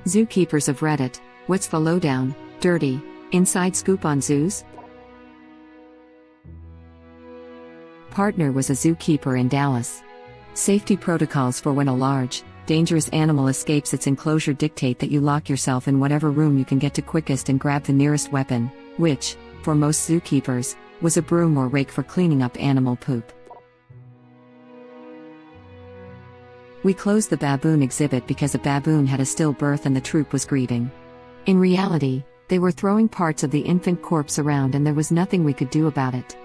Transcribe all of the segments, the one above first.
Zookeepers of Reddit, what's the lowdown, dirty, inside scoop on zoos? Partner was a zookeeper in Dallas. Safety protocols for when a large, dangerous animal escapes its enclosure dictate that you lock yourself in whatever room you can get to quickest and grab the nearest weapon, which, for most zookeepers, was a broom or rake for cleaning up animal poop. We closed the baboon exhibit because a baboon had a stillbirth and the troop was grieving. In reality, they were throwing parts of the infant corpse around and there was nothing we could do about it.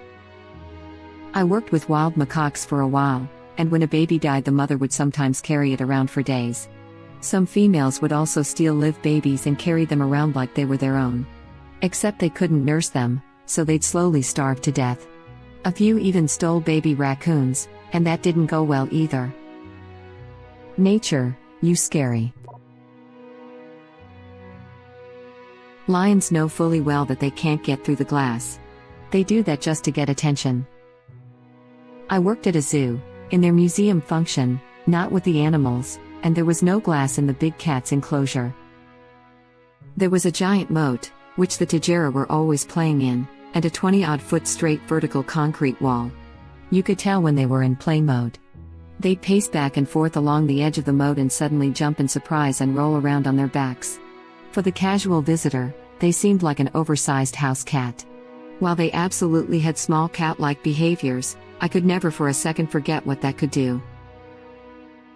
I worked with wild macaques for a while, and when a baby died the mother would sometimes carry it around for days. Some females would also steal live babies and carry them around like they were their own. Except they couldn't nurse them, so they'd slowly starve to death. A few even stole baby raccoons, and that didn't go well either. Nature, you scary. Lions know fully well that they can't get through the glass. They do that just to get attention. I worked at a zoo, in their museum function, not with the animals, and there was no glass in the big cat's enclosure. There was a giant moat, which the Tajera were always playing in, and a 20-odd foot straight vertical concrete wall. You could tell when they were in play mode. They'd pace back and forth along the edge of the moat and suddenly jump in surprise and roll around on their backs. For the casual visitor, they seemed like an oversized house cat. While they absolutely had small cat-like behaviors, I could never for a second forget what that could do.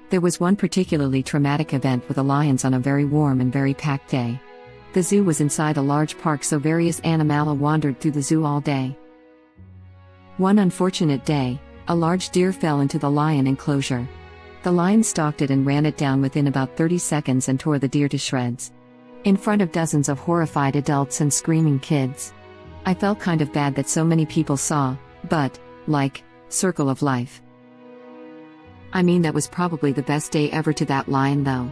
There was one particularly traumatic event with the lions on a very warm and very packed day. The zoo was inside a large park, so various animala wandered through the zoo all day. One unfortunate day, a large deer fell into the lion enclosure. The lion stalked it and ran it down within about 30 seconds and tore the deer to shreds. In front of dozens of horrified adults and screaming kids. I felt kind of bad that so many people saw, but, circle of life. I mean, that was probably the best day ever to that lion though.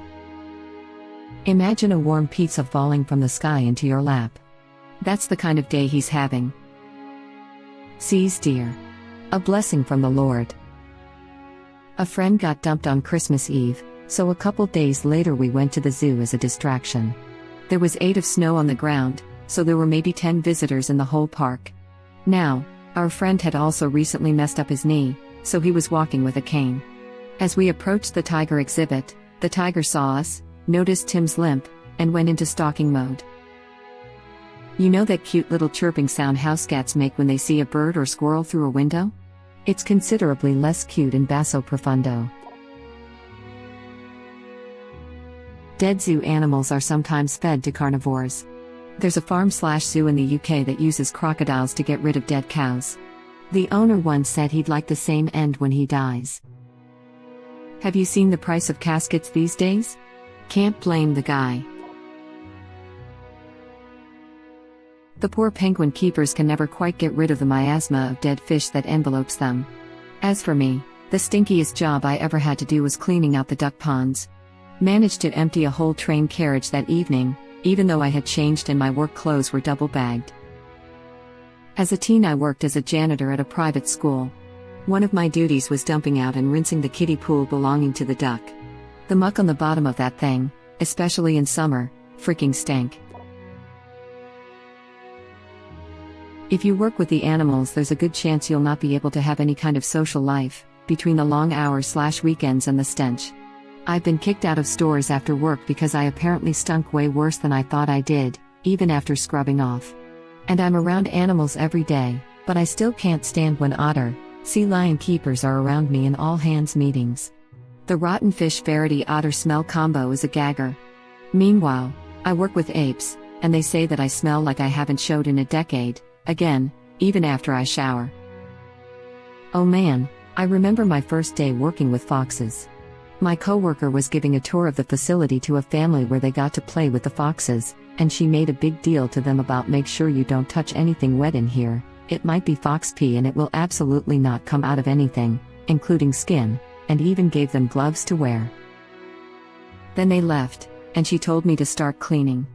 Imagine a warm pizza falling from the sky into your lap. That's the kind of day he's having. Sees deer. A blessing from the Lord. A friend got dumped on Christmas Eve, so a couple days later we went to the zoo as a distraction. There was 8 of snow on the ground, so there were maybe 10 visitors in the whole park. Now, our friend had also recently messed up his knee, so he was walking with a cane. As we approached the tiger exhibit, the tiger saw us, noticed Tim's limp, and went into stalking mode. You know that cute little chirping sound house cats make when they see a bird or squirrel through a window? It's considerably less cute in basso profundo. Dead zoo animals are sometimes fed to carnivores. There's a farm/zoo in the UK that uses crocodiles to get rid of dead cows. The owner once said he'd like the same end when he dies. Have you seen the price of caskets these days? Can't blame the guy. The poor penguin keepers can never quite get rid of the miasma of dead fish that envelopes them. As for me, the stinkiest job I ever had to do was cleaning out the duck ponds. Managed to empty a whole train carriage that evening, even though I had changed and my work clothes were double-bagged. As a teen I worked as a janitor at a private school. One of my duties was dumping out and rinsing the kiddie pool belonging to the duck. The muck on the bottom of that thing, especially in summer, freaking stank. If you work with the animals, there's a good chance you'll not be able to have any kind of social life, between the long hours/weekends and the stench. I've been kicked out of stores after work because I apparently stunk way worse than I thought I did, even after scrubbing off. And I'm around animals every day, but I still can't stand when otter, sea lion keepers are around me in all hands meetings. The rotten fish verity otter smell combo is a gagger. Meanwhile, I work with apes, and they say that I smell like I haven't showed in a decade, again, even after I shower. Oh man, I remember my first day working with foxes. My coworker was giving a tour of the facility to a family where they got to play with the foxes, and she made a big deal to them about make sure you don't touch anything wet in here. It might be fox pee and it will absolutely not come out of anything, including skin, and even gave them gloves to wear. Then they left, and she told me to start cleaning.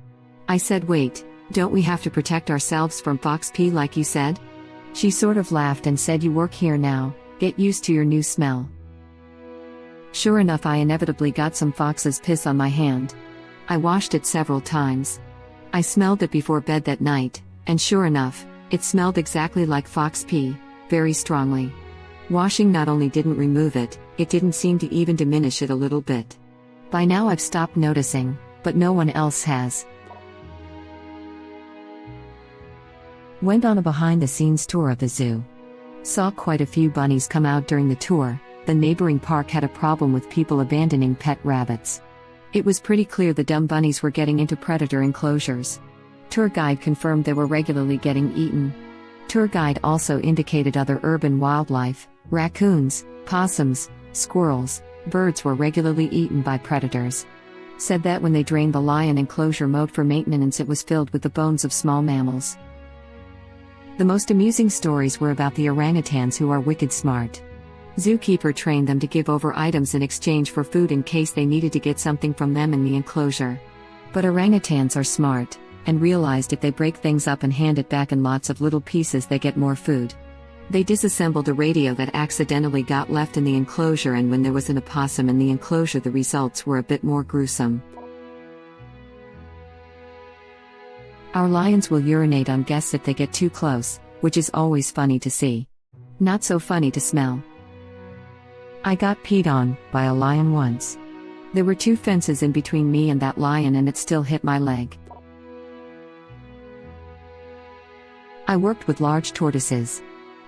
I said, wait, don't we have to protect ourselves from fox pee like you said? She sort of laughed and said, you work here now, get used to your new smell. Sure enough, I inevitably got some fox's piss on my hand. I washed it several times. I smelled it before bed that night, and sure enough, it smelled exactly like fox pee, very strongly. Washing not only didn't remove it, it didn't seem to even diminish it a little bit. By now I've stopped noticing, but no one else has. Went on a behind-the-scenes tour of the zoo. Saw quite a few bunnies come out during the tour. The neighboring park had a problem with people abandoning pet rabbits. It was pretty clear the dumb bunnies were getting into predator enclosures. Tour guide confirmed they were regularly getting eaten. Tour guide also indicated other urban wildlife, raccoons, possums, squirrels, birds were regularly eaten by predators. Said that when they drained the lion enclosure moat for maintenance, it was filled with the bones of small mammals. The most amusing stories were about the orangutans, who are wicked smart. Zookeeper trained them to give over items in exchange for food in case they needed to get something from them in the enclosure. But orangutans are smart, and realized if they break things up and hand it back in lots of little pieces, they get more food. They disassembled a radio that accidentally got left in the enclosure, and when there was an opossum in the enclosure, the results were a bit more gruesome. Our lions will urinate on guests if they get too close, which is always funny to see. Not so funny to smell. I got peed on by a lion once. There were 2 fences in between me and that lion, and it still hit my leg. I worked with large tortoises.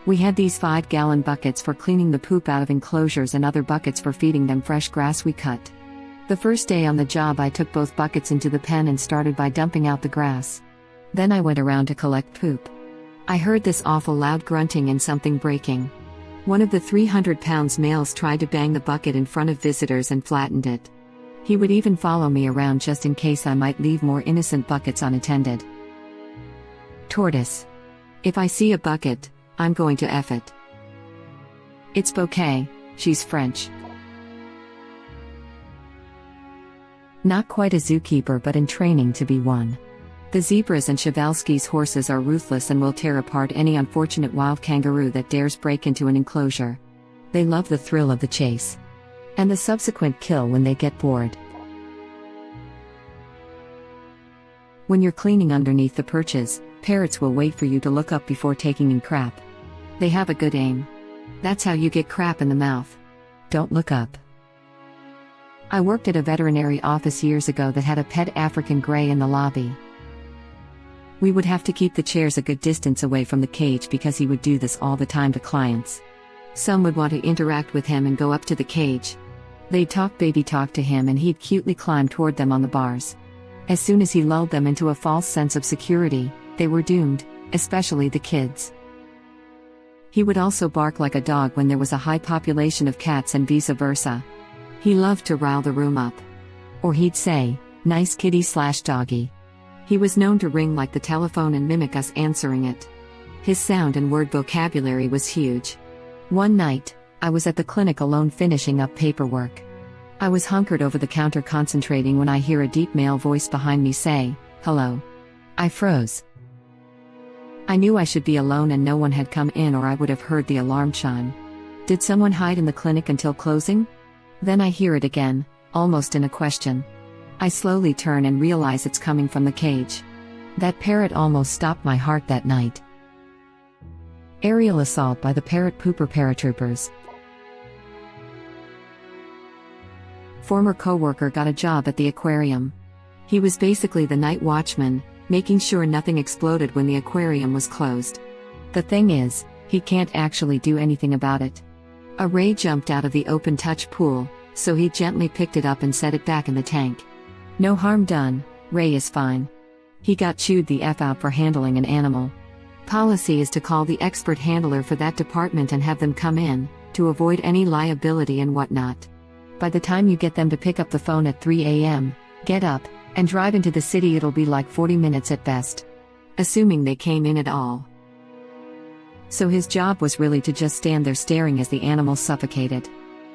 We had these 5-gallon buckets for cleaning the poop out of enclosures and other buckets for feeding them fresh grass we cut. The first day on the job, I took both buckets into the pen and started by dumping out the grass. Then I went around to collect poop. I heard this awful loud grunting and something breaking. One of the 300-pound males tried to bang the bucket in front of visitors and flattened it. He would even follow me around just in case I might leave more innocent buckets unattended. Tortoise. If I see a bucket, I'm going to F it. It's bouquet, she's French. Not quite a zookeeper, but in training to be one. The zebras and Przewalski's horses are ruthless and will tear apart any unfortunate wild kangaroo that dares break into an enclosure. They love the thrill of the chase. And the subsequent kill when they get bored. When you're cleaning underneath the perches, parrots will wait for you to look up before taking in crap. They have a good aim. That's how you get crap in the mouth. Don't look up. I worked at a veterinary office years ago that had a pet African grey in the lobby. We would have to keep the chairs a good distance away from the cage because he would do this all the time to clients. Some would want to interact with him and go up to the cage. They'd talk baby talk to him, and he'd cutely climb toward them on the bars. As soon as he lulled them into a false sense of security, they were doomed, especially the kids. He would also bark like a dog when there was a high population of cats and vice versa. He loved to rile the room up. Or he'd say, "Nice kitty/doggy." He was known to ring like the telephone and mimic us answering it. His sound and word vocabulary was huge. One night, I was at the clinic alone finishing up paperwork. I was hunkered over the counter concentrating when I hear a deep male voice behind me say, "Hello." I froze. I knew I should be alone and no one had come in, or I would have heard the alarm chime. Did someone hide in the clinic until closing? Then I hear it again, almost in a question. I slowly turn and realize it's coming from the cage. That parrot almost stopped my heart that night. Aerial assault by the parrot pooper paratroopers. Former coworker got a job at the aquarium. He was basically the night watchman, making sure nothing exploded when the aquarium was closed. The thing is, he can't actually do anything about it. A ray jumped out of the open touch pool, so he gently picked it up and set it back in the tank. No harm done, Ray is fine. He got chewed the F out for handling an animal. Policy is to call the expert handler for that department and have them come in, to avoid any liability and whatnot. By the time you get them to pick up the phone at 3 a.m., get up, and drive into the city, it'll be like 40 minutes at best. Assuming they came in at all. So his job was really to just stand there staring as the animal suffocated.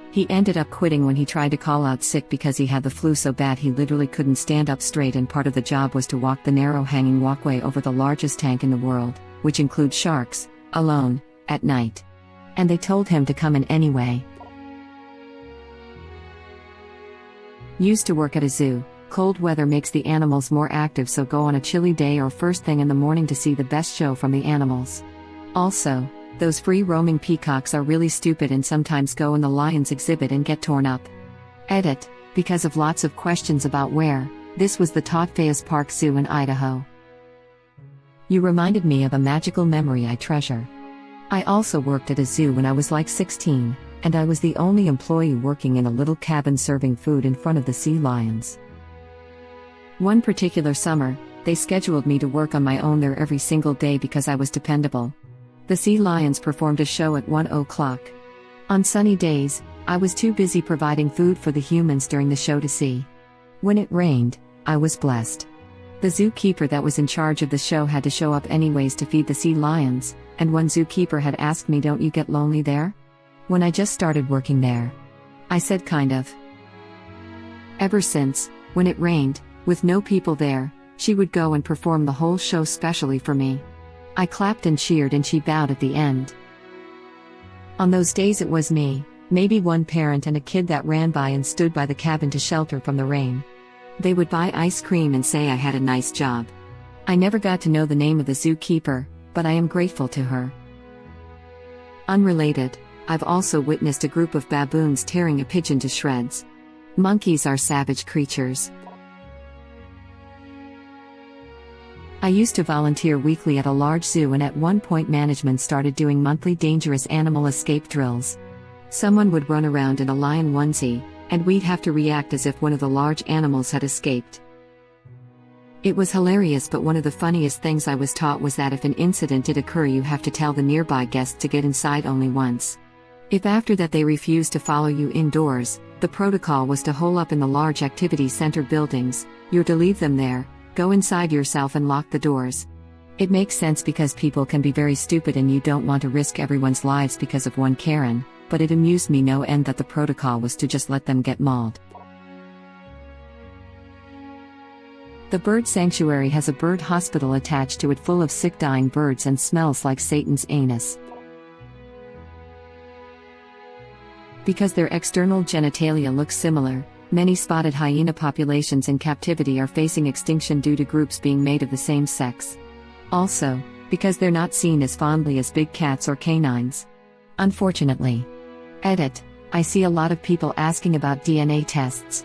He ended up quitting when he tried to call out sick because he had the flu so bad he literally couldn't stand up straight, and part of the job was to walk the narrow hanging walkway over the largest tank in the world, which includes sharks, alone, at night. And they told him to come in anyway. Used to work at a zoo, Cold weather makes the animals more active, so go on a chilly day or first thing in the morning to see the best show from the animals. Also, those free-roaming peacocks are really stupid and sometimes go in the lion's exhibit and get torn up. Edit, because of lots of questions about where, this was the Tortoises Park Zoo in Idaho. You reminded me of a magical memory I treasure. I also worked at a zoo when I was like 16, and I was the only employee working in a little cabin serving food in front of the sea lions. One particular summer, they scheduled me to work on my own there every single day because I was dependable. The sea lions performed a show at 1 o'clock. On sunny days, I was too busy providing food for the humans during the show to see. When it rained, I was blessed. The zookeeper that was in charge of the show had to show up anyways to feed the sea lions, and one zookeeper had asked me, "Don't you get lonely there?" When I just started working there. I said kind of. Ever since, when it rained, with no people there, she would go and perform the whole show specially for me. I clapped and cheered and she bowed at the end. On those days it was me, maybe one parent and a kid that ran by and stood by the cabin to shelter from the rain. They would buy ice cream and say I had a nice job. I never got to know the name of the zookeeper, but I am grateful to her. Unrelated, I've also witnessed a group of baboons tearing a pigeon to shreds. Monkeys are savage creatures. I used to volunteer weekly at a large zoo, and at one point management started doing monthly dangerous animal escape drills. Someone would run around in a lion onesie, and we'd have to react as if one of the large animals had escaped. It was hilarious, but one of the funniest things I was taught was that if an incident did occur, you have to tell the nearby guests to get inside only once. If after that they refused to follow you indoors, the protocol was to hole up in the large activity center buildings. You're to leave them there, go inside yourself and lock the doors. It makes sense because people can be very stupid and you don't want to risk everyone's lives because of one Karen, but it amused me no end that the protocol was to just let them get mauled. The bird sanctuary has a bird hospital attached to it full of sick dying birds and smells like Satan's anus. Because their external genitalia look similar, many spotted hyena populations in captivity are facing extinction due to groups being made of the same sex. Also, because they're not seen as fondly as big cats or canines. Unfortunately. Edit, I see a lot of people asking about DNA tests.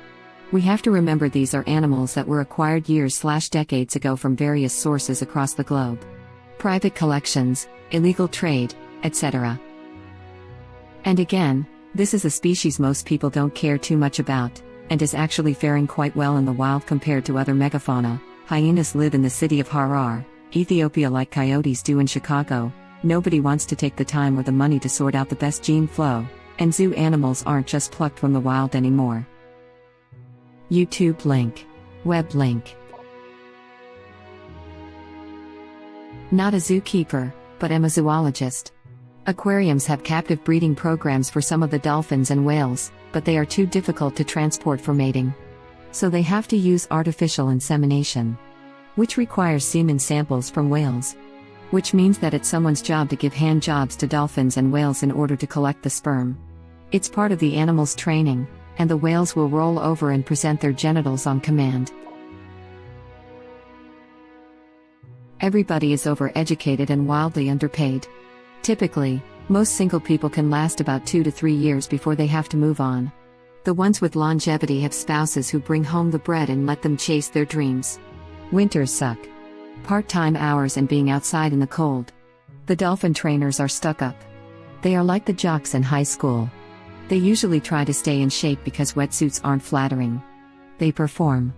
We have to remember these are animals that were acquired years/decades ago from various sources across the globe. Private collections, illegal trade, etc. And again, this is a species most people don't care too much about, and is actually faring quite well in the wild compared to other megafauna. Hyenas live in the city of Harar, Ethiopia, like coyotes do in Chicago. Nobody wants to take the time or the money to sort out the best gene flow, and zoo animals aren't just plucked from the wild anymore. YouTube link. Web link. Not a zookeeper, but am a zoologist. Aquariums have captive breeding programs for some of the dolphins and whales, but they are too difficult to transport for mating. So they have to use artificial insemination, which requires semen samples from whales. Which means that it's someone's job to give hand jobs to dolphins and whales in order to collect the sperm. It's part of the animal's training, and the whales will roll over and present their genitals on command. Everybody is overeducated and wildly underpaid. Typically, most single people can last about 2 to 3 years before they have to move on. The ones with longevity have spouses who bring home the bread and let them chase their dreams. Winters suck. Part-time hours and being outside in the cold. The dolphin trainers are stuck up. They are like the jocks in high school. They usually try to stay in shape because wetsuits aren't flattering. They perform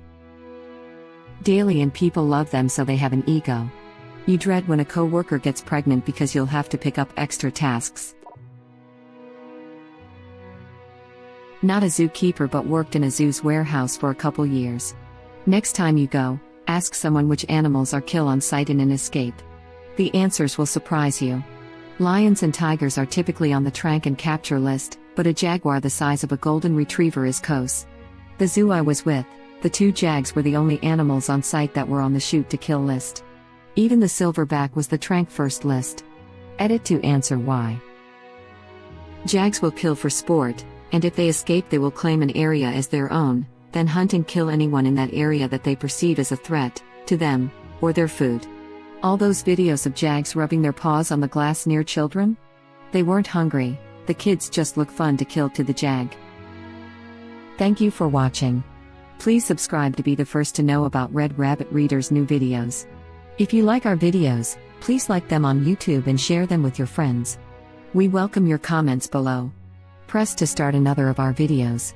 daily and people love them, so they have an ego. You dread when a co-worker gets pregnant because you'll have to pick up extra tasks. Not a zookeeper, but worked in a zoo's warehouse for a couple years. Next time you go, ask someone which animals are killed on sight in an escape. The answers will surprise you. Lions and tigers are typically on the trank and capture list, but a jaguar the size of a golden retriever is close. The zoo I was with, the 2 jags were the only animals on site that were on the shoot to kill list. Even the silverback was the trank first list. Edit to answer why. Jags will kill for sport, and if they escape they will claim an area as their own. then hunt and kill anyone in that area that they perceive as a threat to them or their food. All those videos of jags rubbing their paws on the glass near children? They weren't hungry, the kids just look fun to kill to the jag. Thank you for watching. Please subscribe to be the first to know about Red Rabbit Reader's new videos. If you like our videos, please like them on YouTube and share them with your friends. We welcome your comments below. Press to start another of our videos.